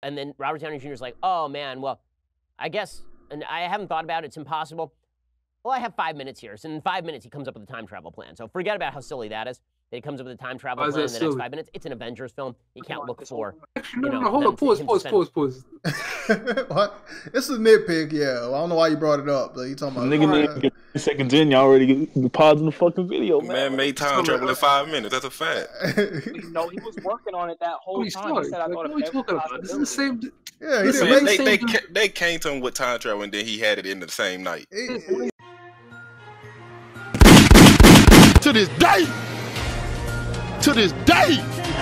And then Robert Downey Jr. is like, oh man, well, I guess, and I haven't thought about it, it's impossible. Well, I have 5 minutes here. So in 5 minutes, he comes up with a time travel plan. So forget about how silly that is. That he comes up with a time travel plan in the next 5 minutes. It's an Avengers film. You can't look for. Actually, no, hold on. Pause. What? It's a nitpick, yeah. I don't know why you brought it up, but you talking about nigga didn't get seconds in, y'all already pausing the fucking video, man. Man made time travel in 5 minutes. That's a fact. No, he was working on it that whole time. He said, I thought of this is the same. Yeah, they came to him with time travel, and then he had it in the same night. To this day. To this day,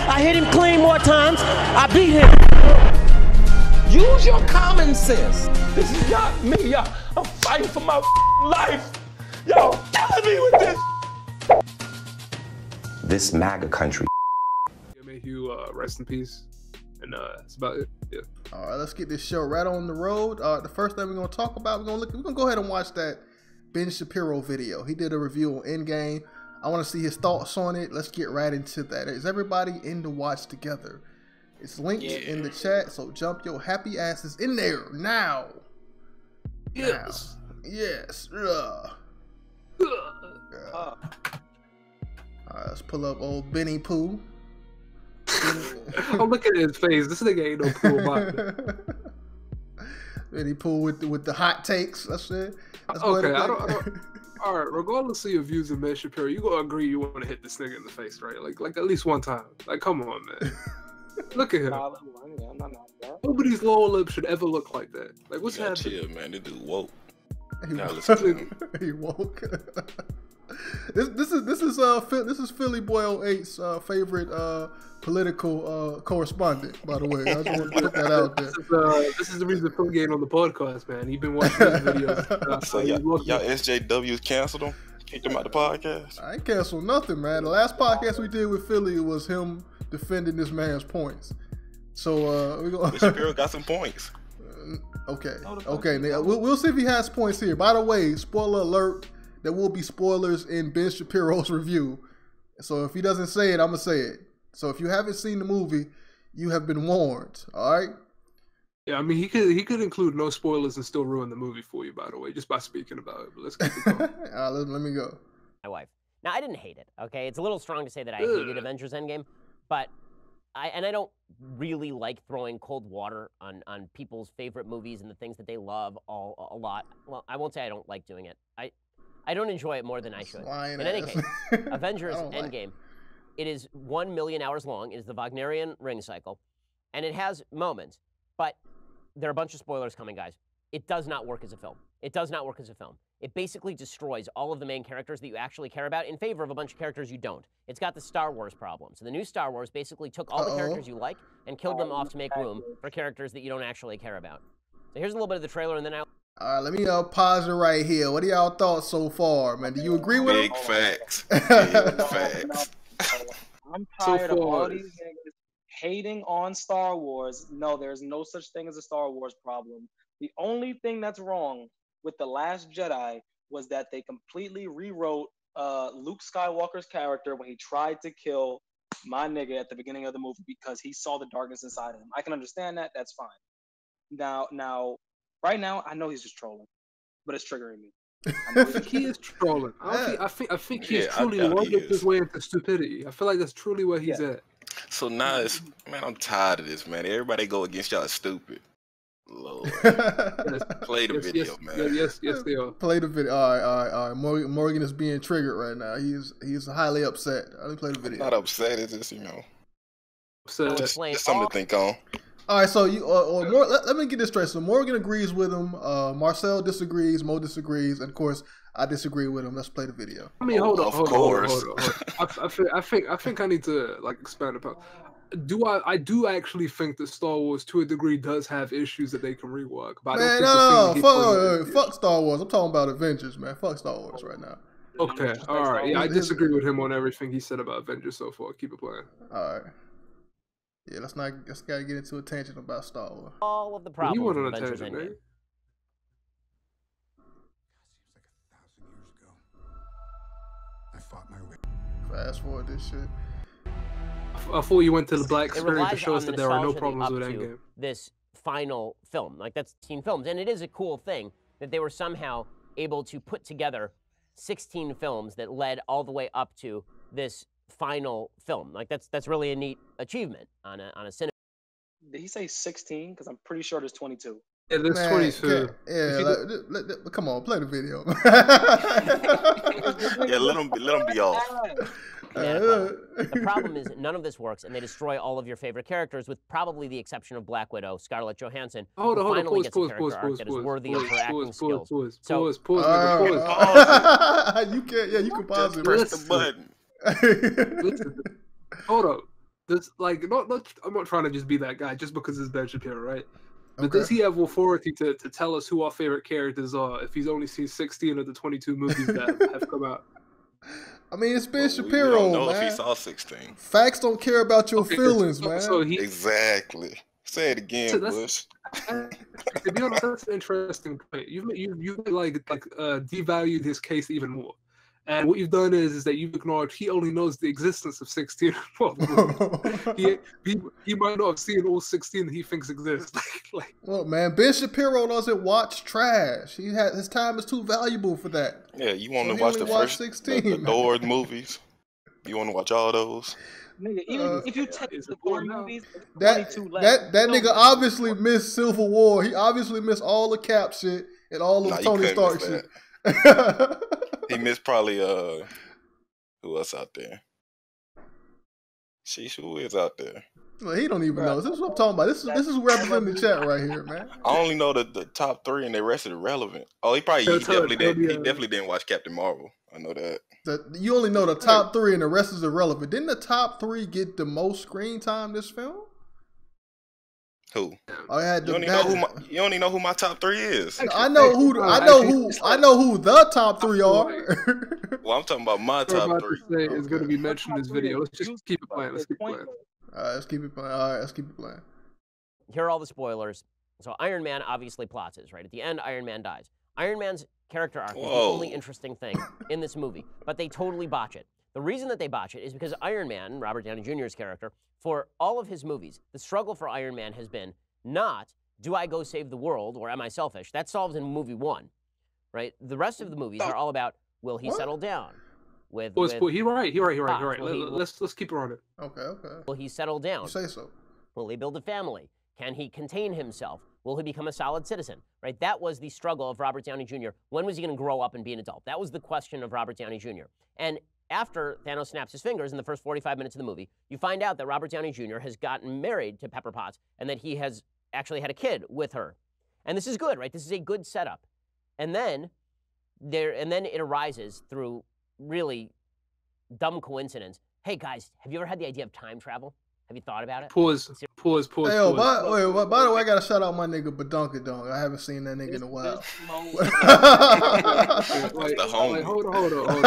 I hit him clean more times. I beat him. Use your common sense. This is not me, y'all. I'm fighting for my life. Y'all killing me with this. This MAGA country. May you rest in peace. And that's about it. Yeah. All right, let's get this show right on the road. The first thing we're gonna talk about, we're gonna go ahead and watch that Ben Shapiro video. He did a review on Endgame. I want to see his thoughts on it. Let's get right into that. Is everybody in to watch together? It's linked in the chat, so jump your happy asses in there now. Yes. Now. Yes. All right, let's pull up old Benny Pooh. Oh, look at his face. This nigga ain't no Pooh about it. Benny Pooh with the hot takes. That's it. That's okay, I don't. All right, regardless of your views of Ben Shapiro, you gonna agree you want to hit this nigga in the face, right? Like at least one time. Like, come on, man. Look at him. Nobody's lower lip should ever look like that. Like, what's happening? Chill, man. This dude woke. He woke. This is Philly Boy 08's favorite political correspondent, by the way. I just want to put that out there. This is the reason Philly getting on the podcast, man. He's been watching these videos. So y'all SJWs canceled him? Kicked him out the podcast? I ain't canceled nothing, man. The last podcast we did with Philly was him defending this man's points. So we go. Shapiro got some points. Okay. We'll see if he has points here. By the way, spoiler alert. There will be spoilers in Ben Shapiro's review. So if he doesn't say it, I'm going to say it. So if you haven't seen the movie, you have been warned. All right? Yeah, I mean, he could include no spoilers and still ruin the movie for you, by the way, just by speaking about it. But let's keep it going. All right, let me go. My wife. Now, I didn't hate it, okay? It's a little strong to say that I hated Avengers Endgame, but I don't really like throwing cold water on people's favorite movies and the things that they love a lot. Well, I won't say I don't like doing it. I don't enjoy it more than I should. In any case, Avengers Endgame, it is 1 million hours long. It is the Wagnerian ring cycle, and it has moments, but there are a bunch of spoilers coming, guys. It does not work as a film. It does not work as a film. It basically destroys all of the main characters that you actually care about in favor of a bunch of characters you don't. It's got the Star Wars problem. So the new Star Wars basically took all the characters you like and killed them off to make room for characters that you don't actually care about. So here's a little bit of the trailer, and then all right, let me pause it right here. What are y'all thoughts so far, man? Do you agree with Big facts. Big facts. I'm tired of all these niggas hating on Star Wars. No, there's no such thing as a Star Wars problem. The only thing that's wrong with The Last Jedi was that they completely rewrote Luke Skywalker's character when he tried to kill my nigga at the beginning of the movie because he saw the darkness inside of him. I can understand that. That's fine. Now, right now, I know he's just trolling, but it's triggering me. I think he is trolling. I think he's truly logic his way into stupidity. I feel like that's truly where he's at. So now it's, man, I'm tired of this, man. Everybody go against y'all stupid. Lord. Play the video, man. Yes, they are. Play the video. All right. Morgan is being triggered right now. He's highly upset. Let me play the video. I'm not upset. It's just, just something to think on. All right, so let me get this straight. So Morgan agrees with him. Marcel disagrees. Mo disagrees, and of course, I disagree with him. Let's play the video. I mean, hold on. I think I need to expand upon. I do actually think that Star Wars, to a degree, does have issues that they can rework. But fuck Star Wars. I'm talking about Avengers, man. Fuck Star Wars right now. Okay, all right. Yeah, I disagree with him on everything he said about Avengers so far. Keep it playing. All right. Yeah, let's gotta get into a tangent about Star Wars. All of the problems. You went on a Avengers tangent, man. I fought my way. Fast forward this shit. I thought you went to the Black Spirit to show us that there are no problems with Endgame. this final film. Like, that's 16 films. And it is a cool thing that they were somehow able to put together 16 films that led all the way up to this final film. Like, that's really a neat achievement on a cinema. Did he say 16? Because I'm pretty sure there's 22. Yeah, there's 22. Come on, play the video. Yeah, let them be off. The problem is none of this works, and they destroy all of your favorite characters, with probably the exception of Black Widow, Scarlett Johansson, who finally gets a character arc that is worthy of her acting skills. Pause. You can, you can pause it. Press the button. Listen, hold up. This, like, I'm not trying to just be that guy just because it's Ben Shapiro, right? But does he have authority to tell us who our favorite characters are if he's only seen 16 of the 22 movies that have come out? I mean, it's Ben Shapiro, we don't know man. if he saw 16. Facts don't care about your feelings, man. Exactly. Say it again, Bush. To be honest, that's an interesting point. You've devalued his case even more. And what you've done is that you've acknowledged he only knows the existence of 16. he might not have seen all 16 that he thinks exist. Look, man, Ben Shapiro doesn't watch trash. His time is too valuable for that. Yeah, you want to watch the first 16, the Doors movies? You want to watch all those? Nigga, even if you take the four movies, that nigga obviously missed Civil War. He obviously missed all the Cap shit and all of Tony Stark shit. He missed probably who else out there? Who is out there? Well, he don't even know. This is what I'm talking about. This is representing the chat right here, man. I only know the top 3 and the rest are irrelevant. Oh, he definitely didn't watch Captain Marvel. I know that. You only know the top 3 and the rest is irrelevant. Didn't the top 3 get the most screen time this film? Who? You only know who my top 3 is. I know who the top 3 are. Well, I'm talking about my top 3. Is going to be mentioned in this video. Let's just keep it playing. Let's keep it playing. All right, let's keep it playing. Here are all the spoilers. So Iron Man obviously plots it, right? At the end, Iron Man dies. Iron Man's character arc is the only interesting thing in this movie, but they totally botch it. The reason that they botch it is because Iron Man, Robert Downey Jr.'s character, for all of his movies, the struggle for Iron Man has been not, do I go save the world or am I selfish? That's solved in movie 1, right? The rest of the movies are all about, will he settle down? He's right. Let's keep it on it. Okay. Will he settle down? You say so. Will he build a family? Can he contain himself? Will he become a solid citizen? Right? That was the struggle of Robert Downey Jr. When was he going to grow up and be an adult? That was the question of Robert Downey Jr. And after Thanos snaps his fingers in the first 45 minutes of the movie, you find out that Robert Downey Jr. has gotten married to Pepper Potts and that he has actually had a kid with her. And this is good, right? This is a good setup. And then it arises through really dumb coincidence. Hey guys, have you ever had the idea of time travel? Have you thought about it? Pause. Hey, by the way, I gotta shout out my nigga Badunkadunk. I haven't seen that nigga in a while. Hold on.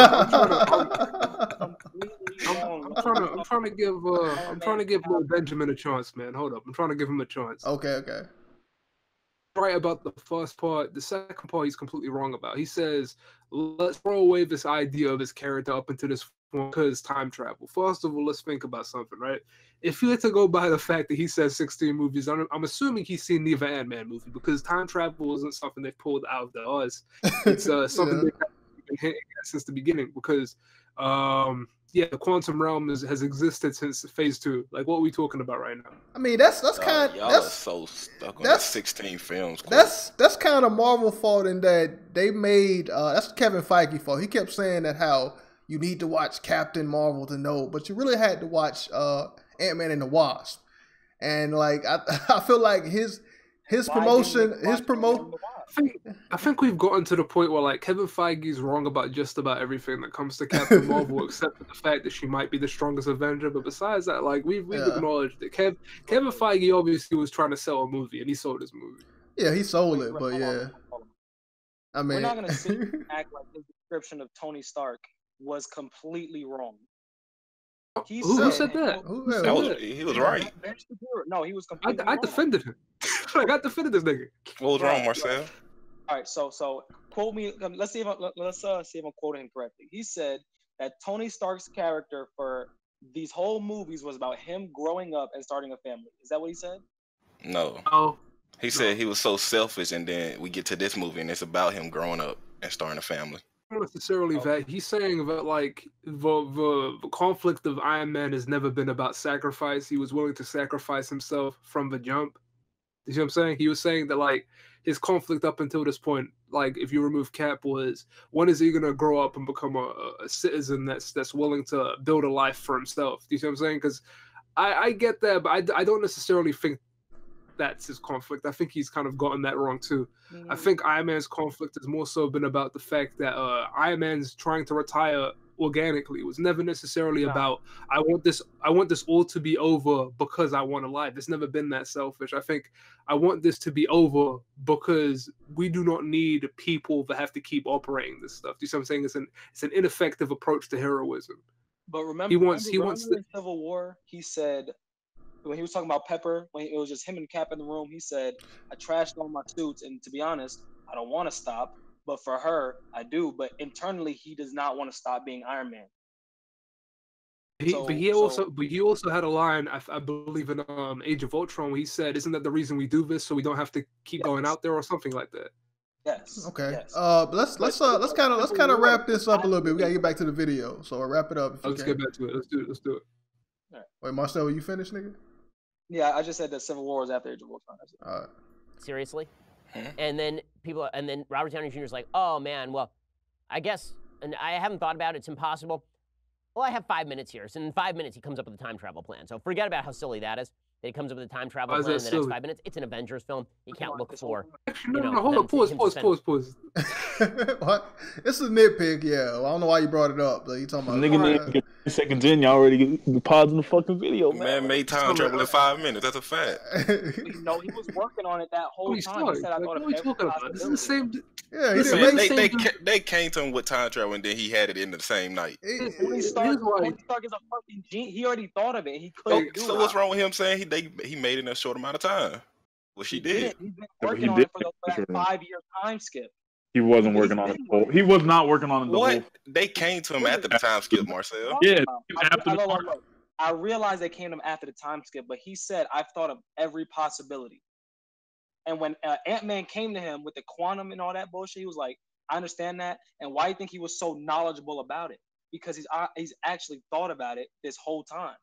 I'm trying to give little Benjamin a chance, man. Hold up. I'm trying to give him a chance. Okay. Right about the first part. The second part he's completely wrong about. He says, let's throw away this idea of his character up into this form because time travel. First of all, let's think about something, right? If you had to go by the fact that he says 16 movies, I'm assuming he's seen neither Ant-Man movie because time travel isn't something they pulled out of their ass. It's something they've been hinting at since the beginning because, the quantum realm has existed since Phase 2. Like, what are we talking about right now? I mean, that's kind of y'all are so stuck on that 16 films. That's kind of Marvel fault in that they made that's Kevin Feige fault. He kept saying that how you need to watch Captain Marvel to know, but you really had to watch Ant-Man and the Wasp. And like I feel like his promotion. I think we've gotten to the point where like Kevin Feige's wrong about just about everything that comes to Captain Marvel, except for the fact that she might be the strongest Avenger. But besides that, like we've acknowledged that Kevin Feige obviously was trying to sell a movie, and he sold his movie. Yeah, he sold it, but yeah. I mean, we're not gonna sit and act like his description of Tony Stark was completely wrong. Who said that? He was right. No, he was completely I defended him. I defended this nigga. What was wrong, Marcel? All right, so quote me. Let's see if I'm quoting him correctly. He said that Tony Stark's character for these whole movies was about him growing up and starting a family. Is that what he said? No. Oh. He said he was so selfish, and then we get to this movie, and it's about him growing up and starting a family. Not necessarily that. He's saying that like the conflict of Iron Man has never been about sacrifice. He was willing to sacrifice himself from the jump. You see what I'm saying? He was saying that like his conflict up until this point, like if you remove Cap, was when is he gonna grow up and become a citizen that's willing to build a life for himself? Do you see what I'm saying? Because I get that, but I don't necessarily think that's his conflict. I think he's kind of gotten that wrong too. I think Iron Man's conflict has more so been about the fact that Iron Man's trying to retire organically. It was never necessarily about I want this all to be over because I want a life. It's never been that selfish. I think I want this to be over because we do not need people that have to keep operating this stuff. Do you see what I'm saying? It's an ineffective approach to heroism. But remember in Civil War, he said, when he was talking about Pepper, when it was just him and Cap in the room, he said, I trashed all my suits, and to be honest, I don't want to stop, but for her, I do. But internally, he does not want to stop being Iron Man. But he also had a line, I believe, in Age of Ultron, where he said, "Isn't that the reason we do this, so we don't have to keep going out there," or something like that. Yes. Okay. Yes. Let's kind of wrap this up a little bit. We gotta get back to the video, so I'll wrap it up. Let's get back to it. Let's do it. Right. Wait, Marcel, are you finished, nigga? Yeah, I just said that Civil War was after Age of Ultron. All right. Seriously? And then Robert Downey Jr. is like, oh man, well, I guess, and I haven't thought about it, it's impossible. Well, I have 5 minutes here. So in 5 minutes, he comes up with a time travel plan. So forget about how silly that is. That he comes up with a time travel plan in the next 5 minutes. It's an Avengers film. You can't look for. No, hold on. Pause. What? It's a nitpick, yeah. Well, I don't know why you brought it up, but you talking about nigga didn't 10 seconds in, y'all already pausing the fucking video, man. Man made time travel in 5 minutes. That's a fact. No, he was working on it that whole time. He said, I thought of every possibility. This is the same. Yeah, they came to him with time travel, and then he had it in the same night. Tony Stark is a fucking genius. He already thought of it. He couldn't do it. So what's wrong with him saying he made it in a short amount of time? Well, she did. He's been working on it for that 5-year time skip. He wasn't working on it. He was not working on it. What? They came to him after the time skip, Marcel. Yeah. I realized they came to him after the time skip, but he said, I've thought of every possibility. And when Ant-Man came to him with the quantum and all that bullshit, he was like, I understand that. And why do you think he was so knowledgeable about it? Because he's actually thought about it this whole time.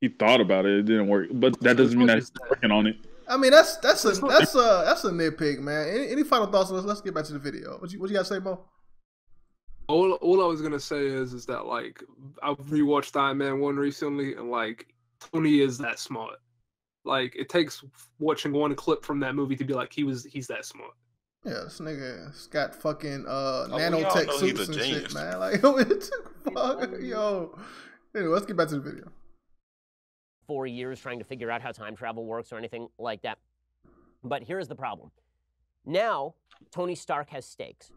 He thought about it. It didn't work. But that doesn't mean that he's working on it. I mean, that's a nitpick, man. Any final thoughts? Let's get back to the video. What you got to say, Mo? All I was gonna say is that like I've rewatched Iron Man 1 recently, and like Tony is that smart. Like it takes watching one clip from that movie to be like he's that smart. Yeah, this nigga's got fucking nanotech suits and shit, man. Like yo. Anyway, let's get back to the video. 4 years trying to figure out how time travel works or anything like that. But here's the problem. Now, Tony Stark has stakes.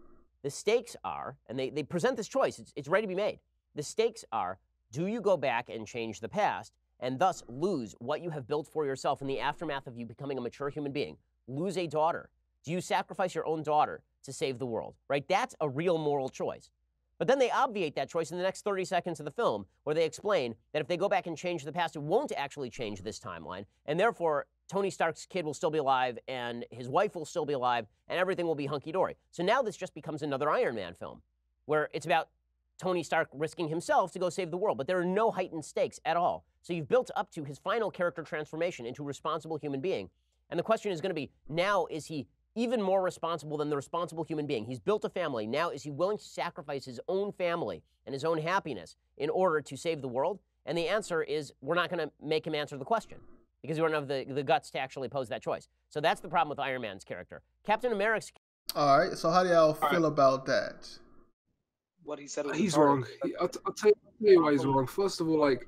The stakes are, and they present this choice, it's ready to be made. The stakes are, do you go back and change the past and thus lose what you have built for yourself in the aftermath of you becoming a mature human being? Lose a daughter. Do you sacrifice your own daughter to save the world? Right? That's a real moral choice. But then they obviate that choice in the next 30 seconds of the film, where they explain that if they go back and change the past, it won't actually change this timeline, and therefore Tony Stark's kid will still be alive, and his wife will still be alive, and everything will be hunky-dory. So now this just becomes another Iron Man film, where it's about Tony Stark risking himself to go save the world, but there are no heightened stakes at all. So you've built up to his final character transformation into a responsible human being, and the question is going to be, now is he even more responsible than the responsible human being? He's built a family. Now, is he willing to sacrifice his own family and his own happiness in order to save the world? And the answer is, we're not going to make him answer the question because we don't have the guts to actually pose that choice. So that's the problem with Iron Man's character. Captain America's... All right, so how do y'all feel about that? What he said... He's wrong. I'll tell you why he's wrong. First of all, like,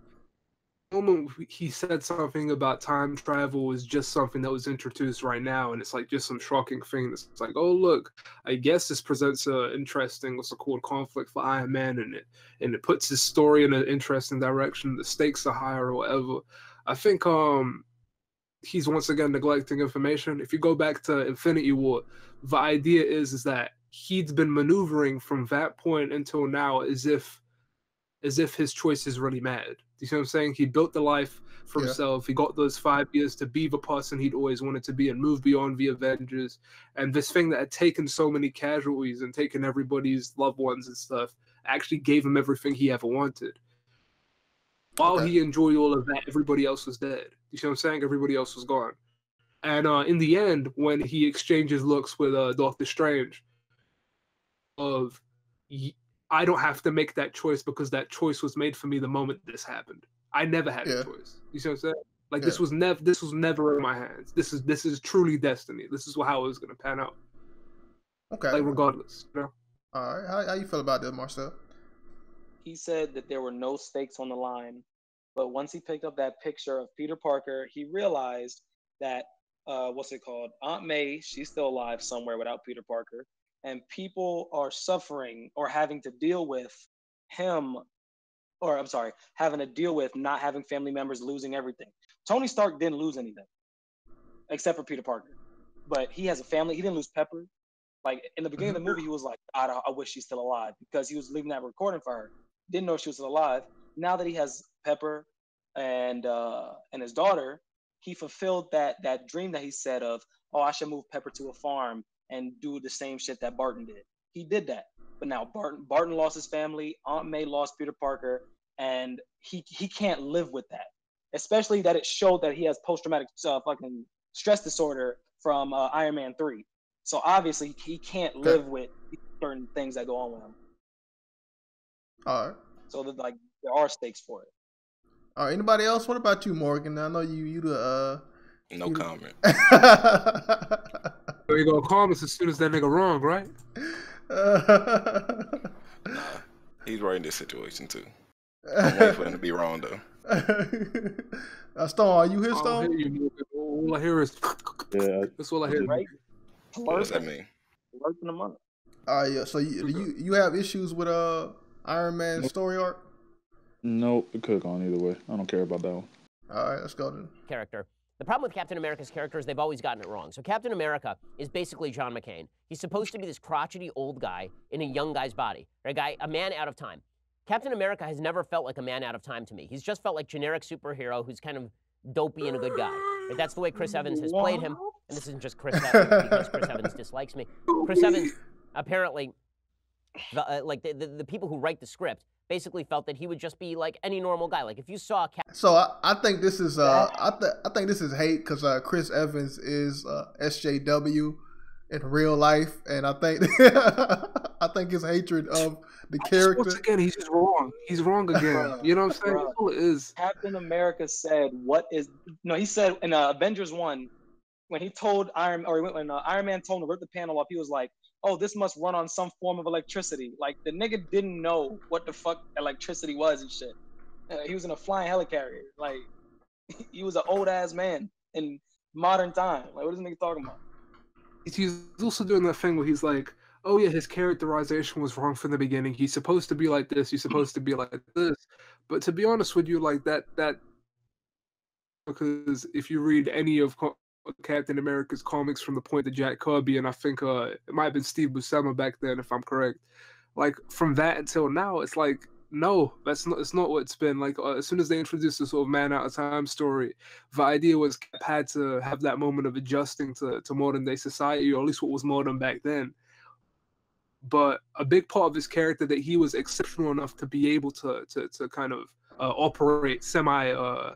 the moment he said something about time travel is just something that was introduced right now, and it's like just some shocking thing that's like, oh look, I guess this presents a interesting, what's it called, conflict for Iron Man, and it puts his story in an interesting direction. The stakes are higher or whatever. I think he's once again neglecting information. If you go back to Infinity War, the idea is that he'd been maneuvering from that point until now as if his choice is really mad. Do you see what I'm saying? He built the life for himself. He got those 5 years to be the person he'd always wanted to be and move beyond the Avengers. And this thing that had taken so many casualties and taken everybody's loved ones and stuff actually gave him everything he ever wanted. While he enjoyed all of that, everybody else was dead. You see what I'm saying? Everybody else was gone. And in the end, when he exchanges looks with Doctor Strange, I don't have to make that choice because that choice was made for me the moment this happened. I never had a choice. You see what I'm saying? Like this was never in my hands. This is truly destiny. This is how it was gonna pan out. Okay. Like regardless, you know. All right. How you feel about this, Marcel? He said that there were no stakes on the line, but once he picked up that picture of Peter Parker, he realized that Aunt May, she's still alive somewhere without Peter Parker, and people are suffering or having to deal with having to deal with not having family members, losing everything. Tony Stark didn't lose anything except for Peter Parker, but he has a family. He didn't lose Pepper. Like in the beginning of the movie, he was like, I wish she's still alive, because he was leaving that recording for her. Didn't know she was still alive. Now that he has Pepper and his daughter, he fulfilled that dream that he said of, oh, I should move Pepper to a farm and do the same shit that Barton did. He did that. But now Barton lost his family, Aunt May lost Peter Parker, and he can't live with that. Especially that it showed that he has post-traumatic fucking stress disorder from Iron Man 3. So obviously he can't live with certain things that go on with him. All right. So there are stakes for it. All right. Anybody else? What about you, Morgan? I know you the no comment. You go comments as soon as that nigga wrong, right? Nah, he's right in this situation too. I'm waiting for him to be wrong though. Stone, are you his Stone? All I hear is that's all I hear. Right? What does that mean? Working a month. All right, yeah. So you have issues with Iron Man's story arc? Nope, it could have gone either way. I don't care about that one. All right, let's go then. Character. The problem with Captain America's character is they've always gotten it wrong. So Captain America is basically John McCain. He's supposed to be this crotchety old guy in a young guy's body, a man out of time. Captain America has never felt like a man out of time to me. He's just felt like generic superhero who's kind of dopey and a good guy. Right? That's the way Chris Evans has played him. And this isn't just Chris Evans because Chris Evans dislikes me. Chris Evans, apparently, the people who write the script basically felt that he would just be like any normal guy. Like if you saw So I think this is I think this is hate because Chris Evans is SJW in real life, and I think I think his hatred of the character. Once again, he's just wrong. He's wrong again. You know what I'm saying? That's all it is. Captain America said, he said in Avengers 1, when he told when Iron Man told him to rip the panel up, he was like, oh, this must run on some form of electricity. Like, the nigga didn't know what the fuck electricity was and shit. He was in a flying helicarrier. Like, he was an old-ass man in modern time. Like, what is this nigga talking about? He's also doing that thing where he's like, oh yeah, his characterization was wrong from the beginning. He's supposed to be like this. He's supposed to be like this. But to be honest with you, like that because if you read any of Captain America's comics from the point that Jack Kirby and I think it might have been Steve Buscema back then, if I'm correct. Like from that until now, it's like no, it's not what it's been. Like as soon as they introduced this sort of man out of time story, the idea was Cap had to have that moment of adjusting to modern day society, or at least what was modern back then. But a big part of his character that he was exceptional enough to be able to kind of operate semi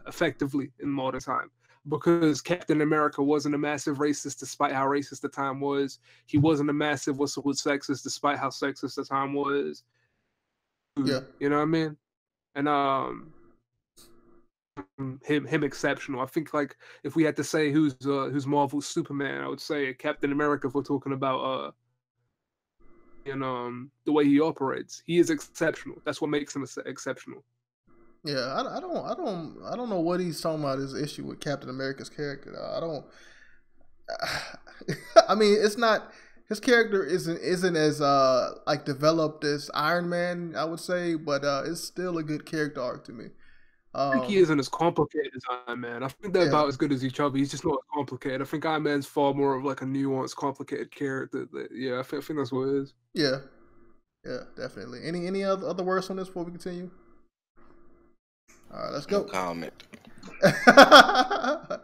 effectively in modern time. Because Captain America wasn't a massive racist despite how racist the time was. He wasn't a massive sexist despite how sexist the time was. Yeah. You know what I mean? And him exceptional. I think like if we had to say who's Marvel's Superman, I would say Captain America if we're talking about the way he operates. He is exceptional. That's what makes him exceptional. Yeah, I don't know what he's talking about. His issue with Captain America's character. I mean, it's not his character isn't as like developed as Iron Man, I would say, but it's still a good character arc to me. I think he isn't as complicated as Iron Man. I think they're about as good as each other. He's just not as complicated. I think Iron Man's far more of like a nuanced, complicated character. I think that's what it is. Yeah, definitely. Any other words on this before we continue? All right, let's go. No comment.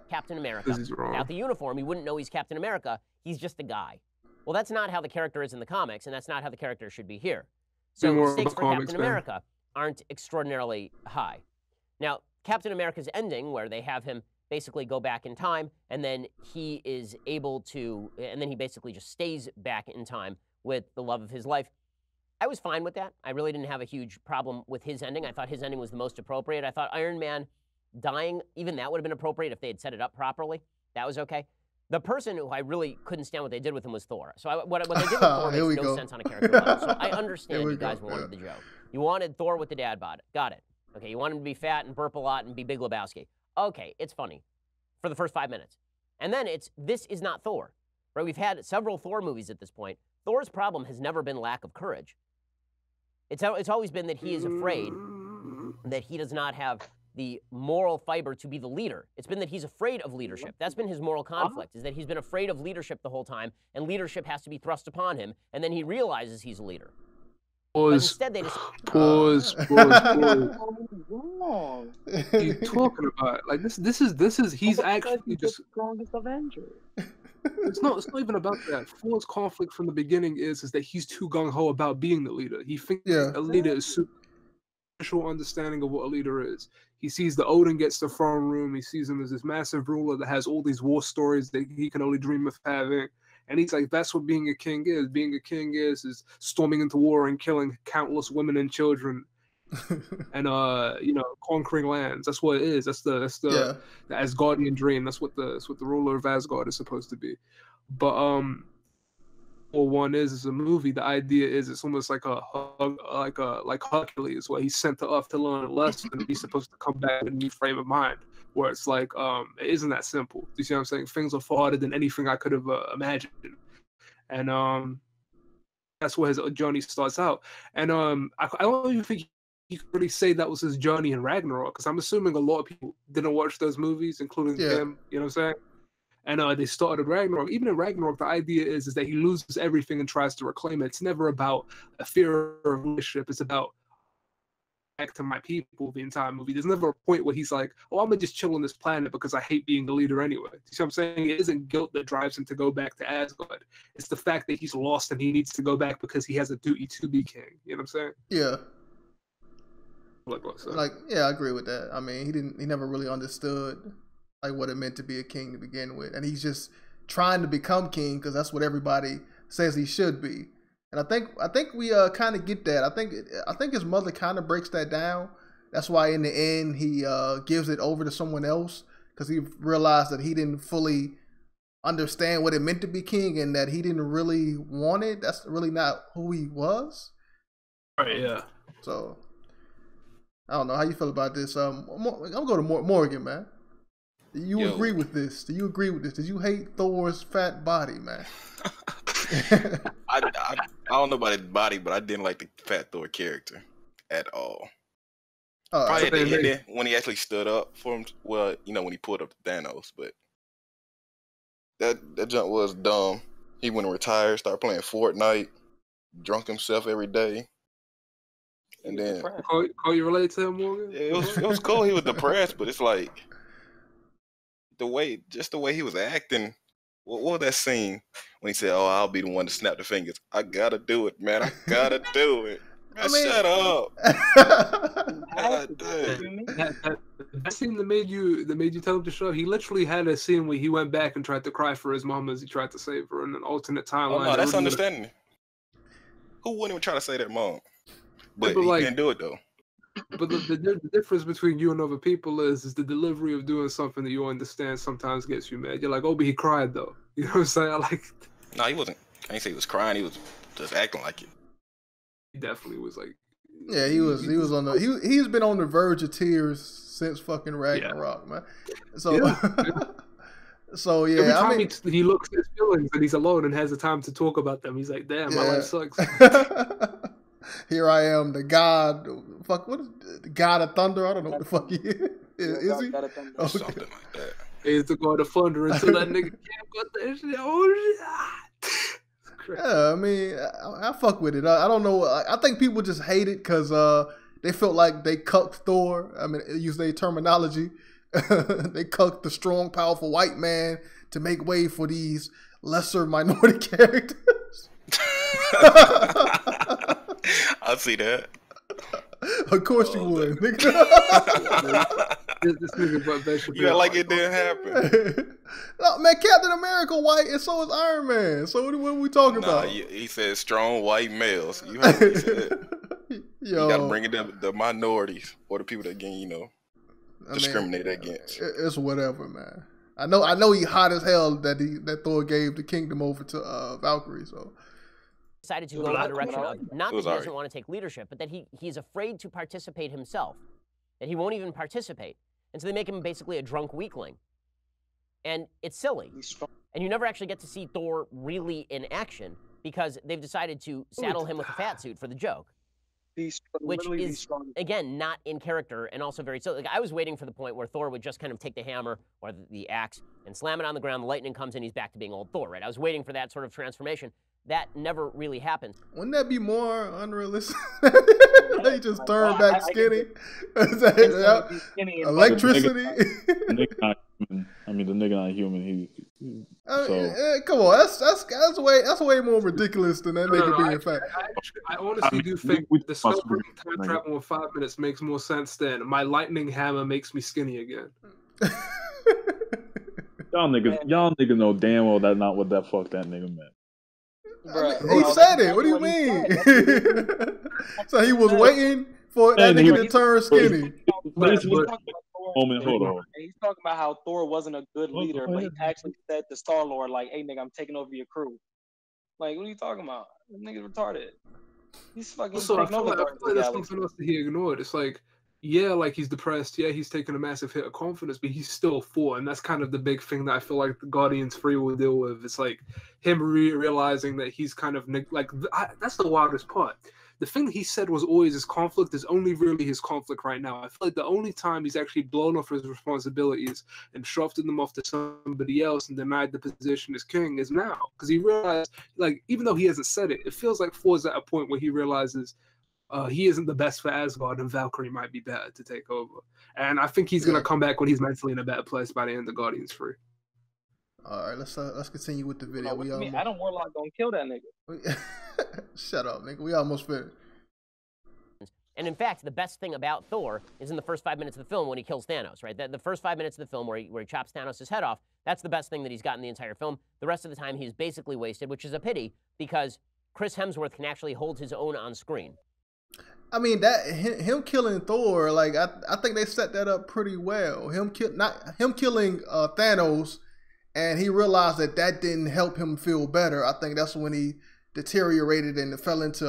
Captain America. Without the uniform, you wouldn't know he's Captain America. He's just a guy. Well, that's not how the character is in the comics, and that's not how the character should be here. So the stakes for Captain America aren't extraordinarily high. Now, Captain America's ending, where they have him basically go back in time, and then he is able to, and then he basically just stays back in time with the love of his life. I was fine with that. I really didn't have a huge problem with his ending. I thought his ending was the most appropriate. I thought Iron Man dying, even that would have been appropriate if they had set it up properly. That was okay. The person who I really couldn't stand what they did with him was Thor. So what they did with Thor makes no sense on a character level. So I understand you guys wanted the joke. You wanted Thor with the dad bod. Got it. Okay, you want him to be fat and burp a lot and be Big Lebowski. Okay, it's funny for the first 5 minutes. And then this is not Thor. Right? We've had several Thor movies at this point. Thor's problem has never been lack of courage. It's always been that he is afraid that he does not have the moral fiber to be the leader. It's been that he's afraid of leadership. That's been his moral conflict, is that he's been afraid of leadership the whole time, and leadership has to be thrust upon him, and then he realizes he's a leader. But instead they just... Pause. What are you talking about? Like, this is, he's actually just... the strongest Avenger. It's not even about that. Thor's conflict from the beginning is that he's too gung-ho about being the leader. He thinks a leader is superficial understanding of what a leader is. He sees that Odin gets the throne room. He sees him as this massive ruler that has all these war stories that he can only dream of having. And he's like, that's what being a king is. Being a king is storming into war and killing countless women and children. And conquering lands. That's what it is. That's the Asgardian dream. That's what the ruler of Asgard is supposed to be. But one is a movie. The idea is it's almost like like Hercules, where he's sent to Earth to learn a lesson, and he's supposed to come back with a new frame of mind. Where it's like it isn't that simple. You see what I'm saying? Things are far harder than anything I could have imagined. And that's where his journey starts out. And I don't even think you could really say that was his journey in Ragnarok, because I'm assuming a lot of people didn't watch those movies, including him. You know what I'm saying? And they started Ragnarok. Even in Ragnarok, the idea is that he loses everything and tries to reclaim it. It's never about a fear of leadership. It's about back to my people the entire movie. There's never a point where he's like, oh, I'm going to just chill on this planet because I hate being the leader anyway. You see what I'm saying? It isn't guilt that drives him to go back to Asgard. It's the fact that he's lost and he needs to go back because he has a duty to be king. You know what I'm saying? Yeah. I agree with that. I mean, he never really understood like what it meant to be a king to begin with, and he's just trying to become king because that's what everybody says he should be. And I think we kind of get that. I think his mother kind of breaks that down. That's why in the end he gives it over to someone else, because he realized that he didn't fully understand what it meant to be king and that he didn't really want it. That's really not who he was. Right. Yeah. So I don't know how you feel about this. I'm gonna go to Morgan, man. Do you agree with this? Did you hate Thor's fat body, man? I don't know about his body, but I didn't like the fat Thor character at all. Probably at the end when he actually stood up for him. Well, when he pulled up Thanos, but that jump was dumb. He went and retired, started playing Fortnite, drunk himself every day. And then call you related to him, Morgan? Yeah, it was cool. He was depressed, but it's like the way he was acting. What was that scene when he said, "Oh, I'll be the one to snap the fingers"? I gotta do it, man. I gotta do it. Man, shut up. That scene that made you tell him to shut up. He literally had a scene where he went back and tried to cry for his mom as he tried to save her in an alternate timeline. Oh no, that's understanding. Who wouldn't even try to say that, mom? But he can't do it though. But the difference between you and other people is the delivery of doing something that you understand sometimes gets you mad. You're like, oh, but he cried though. You know what I'm saying? No, he wasn't. I ain't say he was crying. He was just acting like it. He definitely was like. Yeah, he was on the. He's been on the verge of tears since fucking Ragnarok, man. So. So yeah, every time he looks at his feelings and he's alone and has the time to talk about them, he's like, "Damn, my life sucks." Here I am, the god. Fuck, what is the god of thunder? I don't know what the fuck he is. Is he? Okay. Something like that. He's the god of thunder until that nigga can't got that shit. Oh shit! Yeah, I mean, I fuck with it. I don't know. I think people just hate it because they felt like they cucked Thor. I mean, use their terminology. They cucked the strong, powerful white man to make way for these lesser minority characters. I see that. Of course you would. This nigga but Ben Shapiro. Yeah, like it didn't happen. No, man, Captain America white, and so is Iron Man. So what are we talking about? He said strong white males. You heard what he said. Yo, you gotta bring it the minorities or the people that get discriminated against. It's whatever, man. I know he hot as hell that Thor gave the kingdom over to Valkyrie. So decided to go in the direction of not that he doesn't want to take leadership, but that he's afraid to participate himself. That he won't even participate, and so they make him basically a drunk weakling. And it's silly. And you never actually get to see Thor really in action because they've decided to saddle him with a fat suit for the joke. Which is, again, not in character and also very silly. Like, I was waiting for the point where Thor would just kind of take the hammer or the axe and slam it on the ground, the lightning comes in, he's back to being old Thor, right? I was waiting for that sort of transformation. That never really happened. Wouldn't that be more unrealistic? They just turn back skinny. Electricity. I mean, the nigga not human. Come on, that's way more ridiculous than that nigga being fat. I honestly do think discovering time travel in 5 minutes makes more sense than my lightning hammer makes me skinny again. Y'all niggas know damn well that's not what that fuck that nigga meant. He said it. What do you mean? So he was waiting for that nigga to turn skinny. Hold on. He's talking about how Thor wasn't a good leader, but he actually said to Star-Lord, like, "Hey, nigga, I'm taking over your crew." Like, what are you talking about? This nigga's retarded. He's fucking taking over. I feel like that's something else that he ignored. It's like, yeah, like he's depressed. Yeah, he's taking a massive hit of confidence, but he's still Thor, and that's kind of the big thing that I feel like the Guardians 3 will deal with. It's like him realizing that he's kind of that's the wildest part. The thing that he said was always his conflict is only really his conflict right now. I feel like the only time he's actually blown off his responsibilities and shafted them off to somebody else and denied the position as king is now. Because he realized, like, even though he hasn't said it, it feels like Thor's at a point where he realizes he isn't the best for Asgard and Valkyrie might be better to take over. And I think he's going to come back when he's mentally in a better place by the end of Guardians 3. All right, let's continue with the video. Adam Warlock gonna kill that nigga. Shut up, nigga. We almost finished. And in fact, the best thing about Thor is in the first 5 minutes of the film when he kills Thanos, right? The first 5 minutes of the film where he chops Thanos' head off, that's the best thing that he's got in the entire film. The rest of the time, he's basically wasted, which is a pity because Chris Hemsworth can actually hold his own on screen. I mean, him killing Thor, like I think they set that up pretty well. Him killing Thanos. And he realized that didn't help him feel better. I think that's when he deteriorated and fell into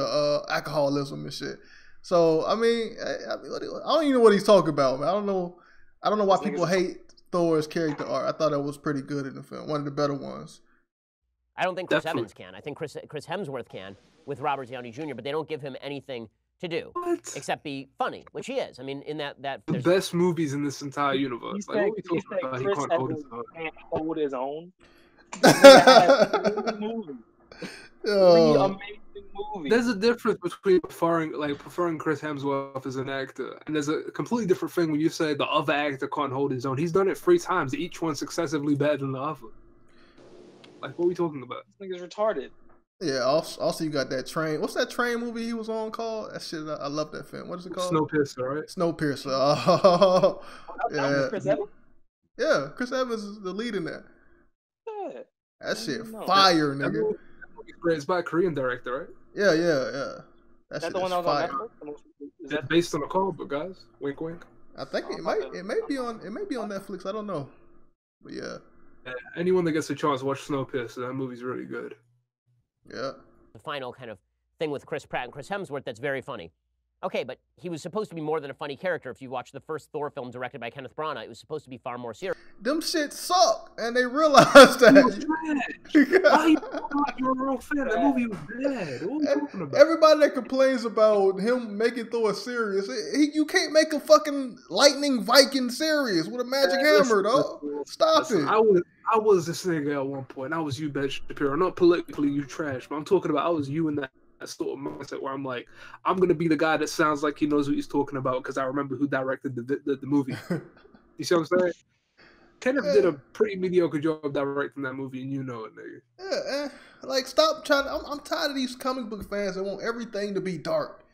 alcoholism and shit. So I mean, I don't even know what he's talking about, man. I don't know why people hate Thor's character art. I thought it was pretty good in the film, one of the better ones. I don't think Chris Evans can. I think Chris Hemsworth can with Robert Downey Jr., but they don't give him anything to do except be funny, which he is. I mean, in that the best movies in this entire universe. Like, what are we talking about? He can't hold his own. There's a difference between preferring Chris Hemsworth as an actor, and there's a completely different thing when you say the other actor can't hold his own. He's done it 3 times, each one successively better than the other. Like, what are we talking about? This nigga's retarded. Yeah, also you got that train. What's that train movie he was on called? That shit, I love that film. What is it called? Snowpiercer, right? Snowpiercer. Oh, yeah. Chris Evans? Yeah, Chris Evans is the lead in that. Yeah. That shit fire, nigga. That movie's great. It's by a Korean director, right? Yeah. That shit the one that was fire. On Netflix? That's based on a comic book, guys. Wink, wink. I think it may be on Netflix. I don't know, but yeah. Anyone that gets a chance, watch Snowpiercer. That movie's really good. Yeah. The final kind of thing with Chris Pratt and Chris Hemsworth that's very funny. Okay, but he was supposed to be more than a funny character. If you watch the first Thor film directed by Kenneth Branagh, it was supposed to be far more serious. Them shit suck, and they realized that. You're a real fan. That movie was bad. What are you talking about? Everybody that complains about him making Thor serious, you can't make a fucking lightning Viking serious with a magic hammer, dog. Stop it. I was this nigga at one point. I was you, Ben Shapiro. Not politically, you trash, but I'm talking about I was you in that sort of mindset where I'm like, I'm gonna be the guy that sounds like he knows what he's talking about because I remember who directed the movie. You see what I'm saying? Kenneth did a pretty mediocre job directing that movie, and you know it, nigga. Yeah, like stop trying. I'm tired of these comic book fans that want everything to be dark,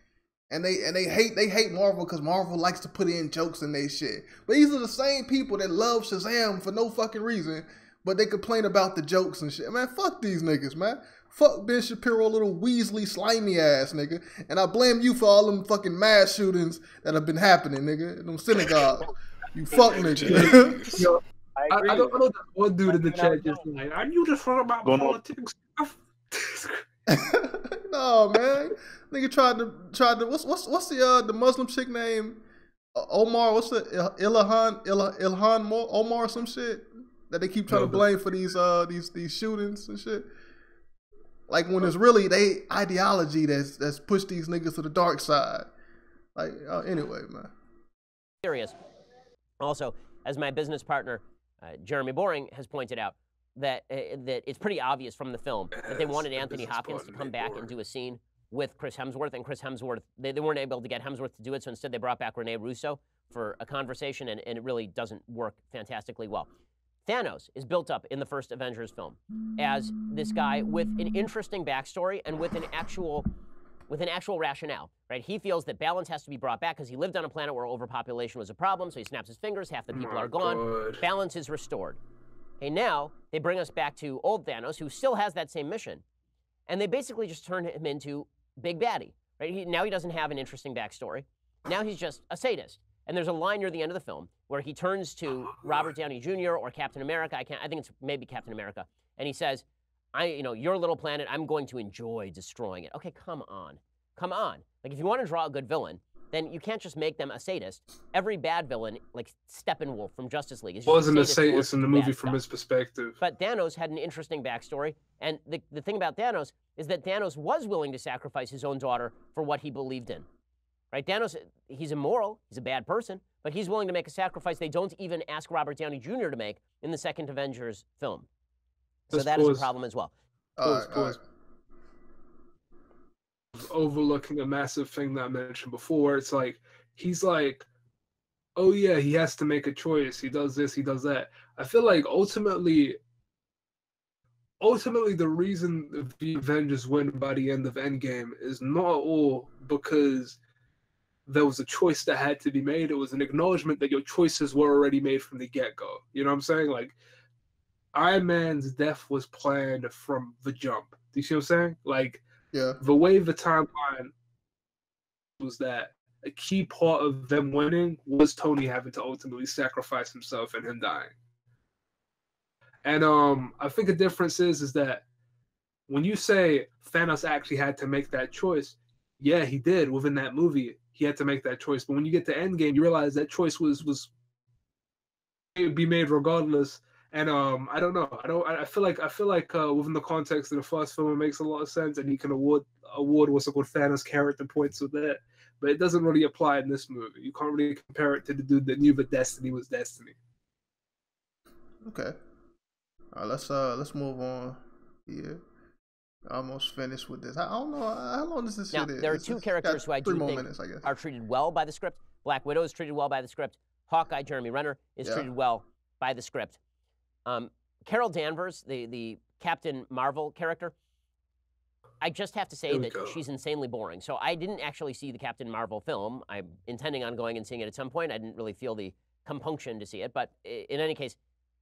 and they hate Marvel because Marvel likes to put in jokes in their shit. But these are the same people that love Shazam for no fucking reason, but they complain about the jokes and shit. Man, fuck these niggas, man. Fuck Ben Shapiro, little Weasley slimy ass nigga, and I blame you for all them fucking mass shootings that have been happening, nigga. In them synagogues, you fuck nigga. Yo, I know that one dude in the chat just like, I knew this one about politics. No, man. Nigga tried to what's the Muslim chick name? Omar, what's the Ilhan Omar or some shit that they keep trying to blame for these shootings and shit. Like when it's really they ideology that's pushed these niggas to the dark side. Like anyway, man. Serious. Also, as my business partner Jeremy Boring has pointed out, that it's pretty obvious from the film that they wanted Anthony Hopkins to come back and do a scene with Chris Hemsworth, and Chris Hemsworth, they weren't able to get Hemsworth to do it, so instead they brought back Rene Russo for a conversation, and it really doesn't work fantastically well. Thanos is built up in the first Avengers film as this guy with an interesting backstory and with an actual rationale, right? He feels that balance has to be brought back because he lived on a planet where overpopulation was a problem, so he snaps his fingers, half the people are gone, balance is restored. Okay, now they bring us back to old Thanos, who still has that same mission, and they basically just turn him into Big Baddie, right? Now he doesn't have an interesting backstory. Now he's just a sadist. And there's a line near the end of the film where he turns to Robert Downey Jr. or Captain America. I think it's maybe Captain America, and he says, your little planet, I'm going to enjoy destroying it. Okay, come on. Like, if you want to draw a good villain, then you can't just make them a sadist. Every bad villain, like Steppenwolf from Justice League, is wasn't a sadist in the movie from his perspective. But Thanos had an interesting backstory, and the thing about Thanos is that Thanos was willing to sacrifice his own daughter for what he believed in. Right? Thanos, he's immoral, he's a bad person, but he's willing to make a sacrifice they don't even ask Robert Downey Jr. to make in the second Avengers film. So that is a problem as well. Overlooking a massive thing that I mentioned before. It's like, he's like, oh yeah, he has to make a choice. He does this, he does that. I feel like ultimately the reason the Avengers win by the end of Endgame is not all because there was a choice that had to be made. It was an acknowledgement that your choices were already made from the get-go. You know what I'm saying? Like, Iron Man's death was planned from the jump. Do you see what I'm saying? Like, yeah, the way the timeline was that a key part of them winning was Tony having to ultimately sacrifice himself and him dying. And I think the difference is that when you say Thanos actually had to make that choice, yeah, he did within that movie. He had to make that choice. But when you get to Endgame, you realize that choice was be made regardless. And I don't know. I feel like within the context of the first film, it makes a lot of sense, and he can award what's called Thanos character points with that. But it doesn't really apply in this movie. You can't really compare it to the dude that knew that Destiny was Destiny. Okay. All right, let's move on. Yeah. Almost finished with this. I don't know how long does this shit is. There are two characters who I do think are treated well by the script. Black Widow is treated well by the script. Hawkeye, Jeremy Renner, is treated well by the script. Carol Danvers, the Captain Marvel character, I just have to say that she's insanely boring. So I didn't actually see the Captain Marvel film. I'm intending on going and seeing it at some point. I didn't really feel the compunction to see it. But in any case,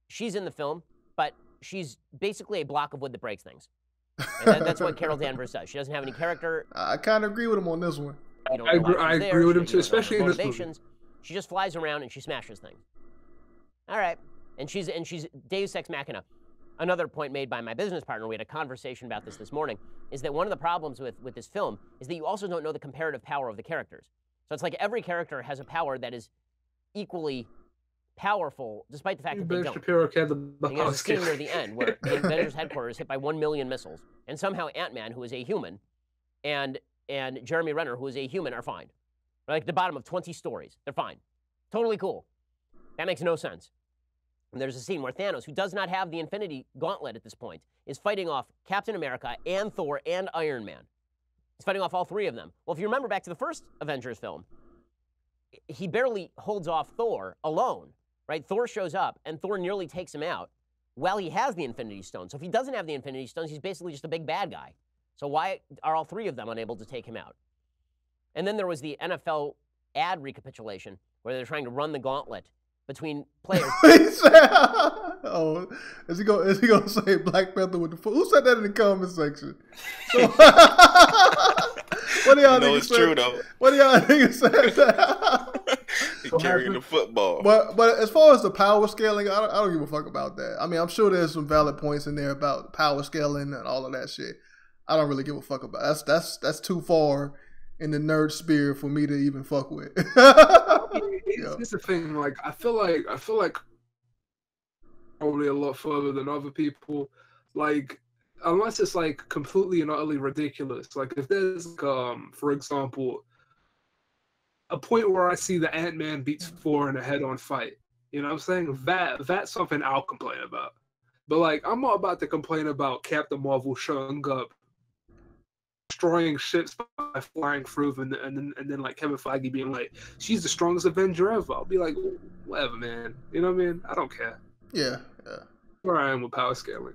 she's in the film, but she's basically a block of wood that breaks things. And that's what Carol Danvers does. She doesn't have any character. I kind of agree with him on this one. I agree with him too, especially in this movie. She just flies around and she smashes things. All right. And she's Deus Ex Machina. Another point made by my business partner, we had a conversation about this morning, is that one of the problems with this film is that you also don't know the comparative power of the characters. So it's like every character has a power that is equally powerful, despite the fact that they don't. Shapiro there's a scene near the end where the Avengers headquarters is hit by 1 million missiles, and somehow Ant-Man, who is a human, and Jeremy Renner, who is a human, are fine. They're like the bottom of 20 stories. They're fine. Totally cool. That makes no sense. And there's a scene where Thanos, who does not have the Infinity Gauntlet at this point, is fighting off Captain America and Thor and Iron Man. He's fighting off all three of them. Well, if you remember back to the first Avengers film, he barely holds off Thor alone. right? Thor shows up, and Thor nearly takes him out while he has the Infinity Stone. So if he doesn't have the Infinity Stones, he's basically just a big bad guy. So why are all three of them unable to take him out? And then there was the NFL ad recapitulation where they're trying to run the gauntlet between players. Oh, is he gonna say Black Panther with the foot? Who said that in the comment section? So, what do y'all niggas say? True though. What do y'all niggas say? He carrying the football. But as far as the power scaling, I don't give a fuck about that. I mean, I'm sure there's some valid points in there about power scaling and all of that shit. I don't really give a fuck about it. That's too far in the nerd sphere for me to even fuck with. It's the thing. Like I feel like probably a lot further than other people. Like unless it's like completely and utterly ridiculous. Like if there's for example, a point where I see the Ant-Man beats Thor in a head-on fight. You know what I'm saying? That's something I'll complain about. But like I'm not about to complain about Captain Marvel showing up, destroying ships by flying through them, and then like Kevin Feige being like, she's the strongest Avenger ever. I'll be like, whatever, man. You know what I mean? I don't care. Yeah. Where I am with power scaling.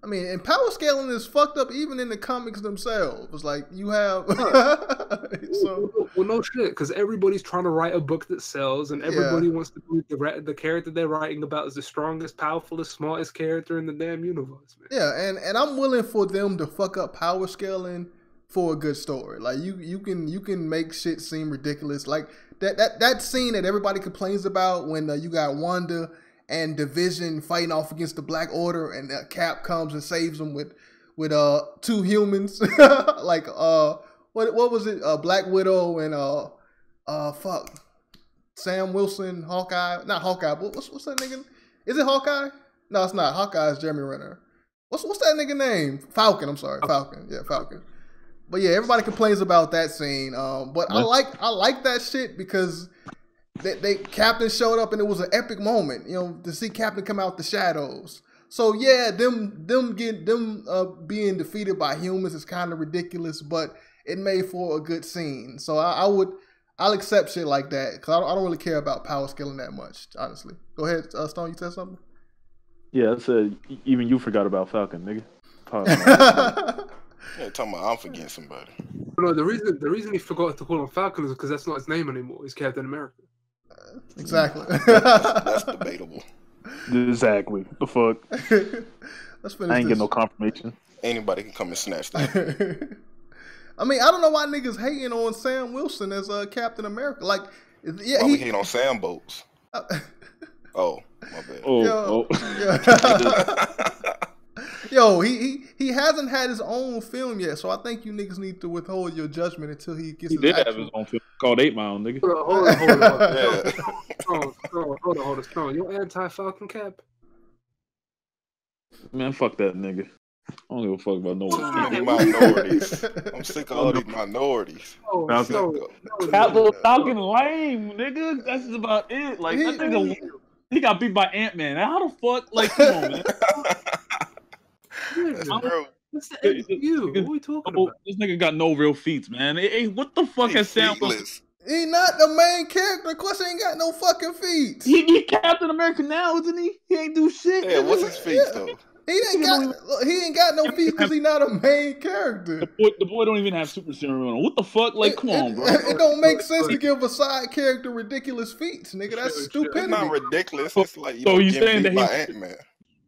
I mean, and power scaling is fucked up even in the comics themselves. Like you have, well, no shit, because everybody's trying to write a book that sells, and everybody wants to be the character they're writing about is the strongest, powerfulest, smartest character in the damn universe, man. Yeah, and I'm willing for them to fuck up power scaling for a good story. Like you can make shit seem ridiculous. Like that scene that everybody complains about when you got Wanda and Division fighting off against the Black Order, and Cap comes and saves them with two humans. Like what was it? Black Widow and Sam Wilson, Hawkeye. Not Hawkeye. What's that nigga? Is it Hawkeye? No, it's not. Hawkeye is Jeremy Renner. What's that nigga name? Falcon. I'm sorry, Falcon. Yeah, Falcon. But yeah, everybody complains about that scene. But I like that shit because they Captain showed up and it was an epic moment, you know, to see Captain come out the shadows. So yeah, them being defeated by humans is kind of ridiculous, but it made for a good scene. So I'll accept shit like that because I don't really care about power scaling that much, honestly. Go ahead, Stone. You said something? Yeah, I said even you forgot about Falcon, nigga. Yeah, talking about I'm forgetting somebody. No, the reason he forgot to call him Falcon is because that's not his name anymore. He's Captain America. Exactly. That's debatable. Exactly. The fuck? Let's finish. I ain't getting no confirmation. Anybody can come and snatch that. I mean, I don't know why niggas hating on Sam Wilson as Captain America. Like, yeah, why we hating on Sam Boats? Oh, my bad. Yo, he hasn't had his own film yet, so I think you niggas need to withhold your judgment until he gets. He did have his own film called 8 Mile, nigga. Hold on, Stone. You anti-Falcon Cap? Man, fuck that nigga. I don't give a fuck about no one. Minorities. I'm sick of all these minorities. Falcon lame, nigga. That's about it. Like that nigga, he got beat by Ant-Man. How the fuck? Like, come on, man. What's the MCU? What are we talking about? This nigga got no real feats, man. Hey, what the fuck has Sam Wilson? He not the main character. Of course, he ain't got no fucking feats. He Captain America now, isn't he? He ain't do shit. Yeah, what's his feats though? He ain't got no feats because he not a main character. The boy don't even have super serum on. What the fuck? Like, come on, bro. It don't make sense to give a side character ridiculous feats, nigga. That's stupidity. It's not ridiculous. It's like you saying that by Ant-Man.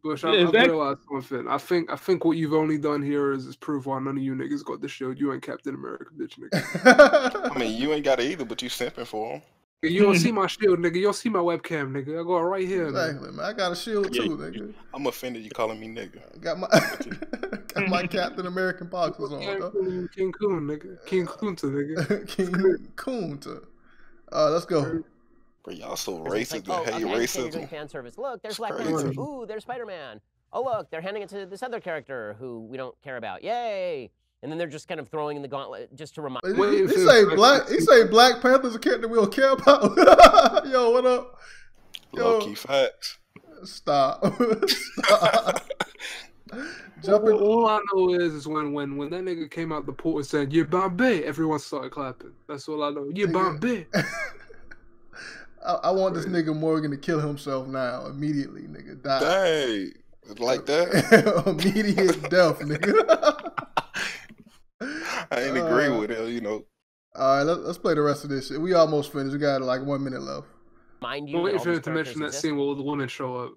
Bush, I realized something. I think what you've only done here is prove why none of you niggas got the shield. You ain't Captain America, bitch, nigga. I mean, you ain't got it either, but you simping for him. You don't see my shield, nigga. You don't see my webcam, nigga. I got it right here. Exactly, man. I got a shield too, nigga. I'm offended you calling me nigga. Got my Captain American boxes on. King Coon, nigga. King Kunta, nigga. King Kunta. Let's go. Bro, y'all so racist. Like, hate racism. Fan service. Look, there's Black Panther. Ooh, there's Spider-Man. Oh, look, they're handing it to this other character who we don't care about. Yay! And then they're just kind of throwing in the gauntlet just to remind. He say Black Panther's a character we don't care about. Yo, what up? Low key facts. Stop. All I know is when that nigga came out the port and said, "Yeah, Bombay," everyone started clapping. That's all I know. Yeah, Bombay. I want this nigga Morgan to kill himself now, immediately, nigga. Die. Dang. Like that? Immediate death, nigga. I ain't agree with it, you know. All right, let's play the rest of this shit. We almost finished. We got like 1 minute left. Mind you, I'm waiting for him to mention that scene where the women show up.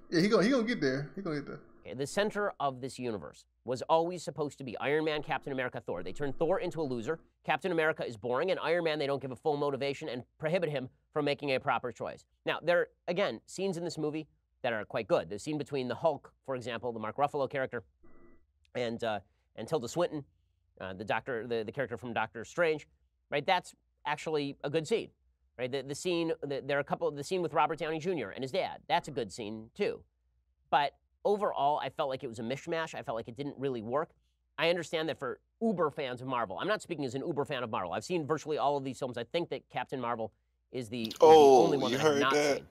Yeah, he gonna get there. He gonna get there. Okay, the center of this universe was always supposed to be Iron Man, Captain America, Thor. They turned Thor into a loser. Captain America is boring, and Iron Man, they don't give a full motivation and prohibit him from making a proper choice. Now, there are, again, scenes in this movie that are quite good. The scene between the Hulk, for example, the Mark Ruffalo character, and Tilda Swinton, the character from Doctor Strange, right? That's actually a good scene, right? The scene with Robert Downey Jr. and his dad. That's a good scene too, but overall, I felt like it was a mishmash. I felt like it didn't really work. I understand that for uber fans of Marvel, I'm not speaking as an uber fan of Marvel. I've seen virtually all of these films. I think that Captain Marvel is the only one that I've not seen.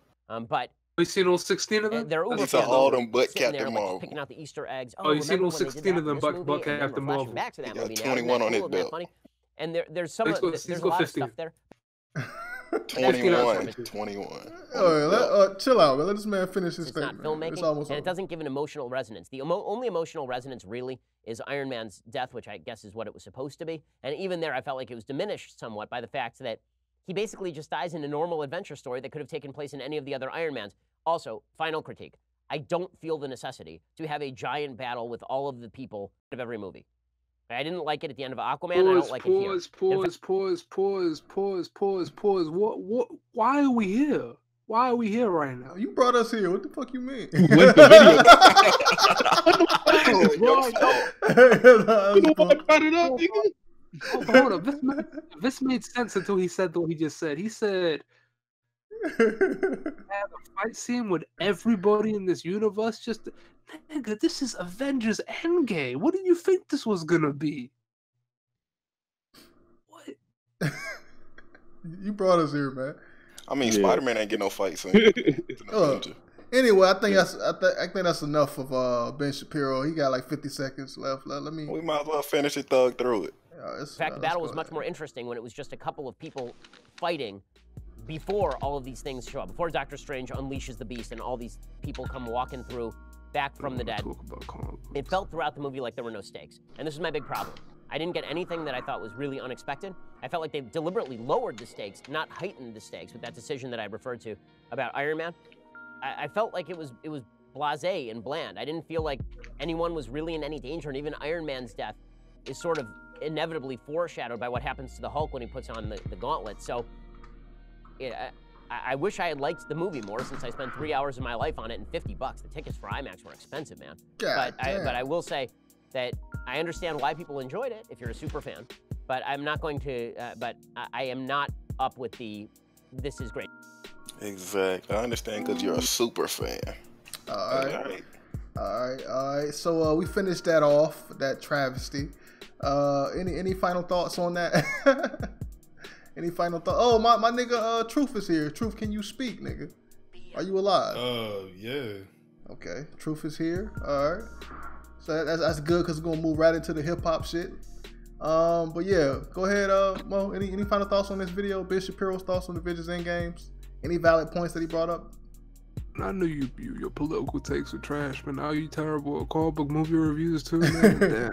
But you seen all 16 of them? They're uber fans. All them but Captain there, Marvel. Like, picking out the Easter eggs. Oh, you seen all 16 of them but Captain Marvel? Back to that movie 21 on his belt. And there's some there's a lot of stuff there. 21. Chill out, man. Let this man finish his thing. It's not filmmaking, and it doesn't give an emotional resonance. The only emotional resonance really is Iron Man's death, which I guess is what it was supposed to be. And even there, I felt like it was diminished somewhat by the fact that he basically just dies in a normal adventure story that could have taken place in any of the other Iron Mans. Also, final critique. I don't feel the necessity to have a giant battle with all of the people of every movie. I didn't like it at the end of Aquaman. I don't like it here. Pause. What? Why are we here? Why are we here right now? You brought us here. What the fuck you mean? What's the video? Hold on. This made sense until he said what he just said. He said, "Have a fight scene with everybody in this universe." Just, nigga, this is Avengers Endgame. What did you think this was gonna be? What? You brought us here, man. I mean, Spider-Man ain't get no fight scene. Anyway, I think that's enough of Ben Shapiro. He got like 50 seconds left. Let me. We might as well finish it, thug through it. In fact, the battle was much more interesting when it was just a couple of people fighting before all of these things show up. Before Doctor Strange unleashes the beast and all these people come walking through back from the dead. It felt throughout the movie like there were no stakes. And this is my big problem. I didn't get anything that I thought was really unexpected. I felt like they deliberately lowered the stakes, not heightened the stakes with that decision that I referred to about Iron Man. I felt like it was blasé and bland. I didn't feel like anyone was really in any danger, and even Iron Man's death is sort of inevitably foreshadowed by what happens to the Hulk when he puts on the gauntlet. So I wish I had liked the movie more, since I spent 3 hours of my life on it and $50. The tickets for IMAX were expensive, man. But I will say that I understand why people enjoyed it if you're a super fan, but I'm not going to. But I am not up with the "this is great." Exactly. I understand because you're a super fan. All right. So we finished that off, that travesty. Any final thoughts on that? Any final thoughts? Oh, my nigga, Truth is here. Truth, can you speak, nigga? Are you alive? Yeah. Okay, Truth is here. All right. So that's good, because we're gonna move right into the hip hop shit. But yeah, go ahead, Mo. Any final thoughts on this video? Ben Shapiro's thoughts on the Avengers Endgames? Any valid points that he brought up? I knew your political takes were trash, but now you terrible at comic book movie reviews too, man.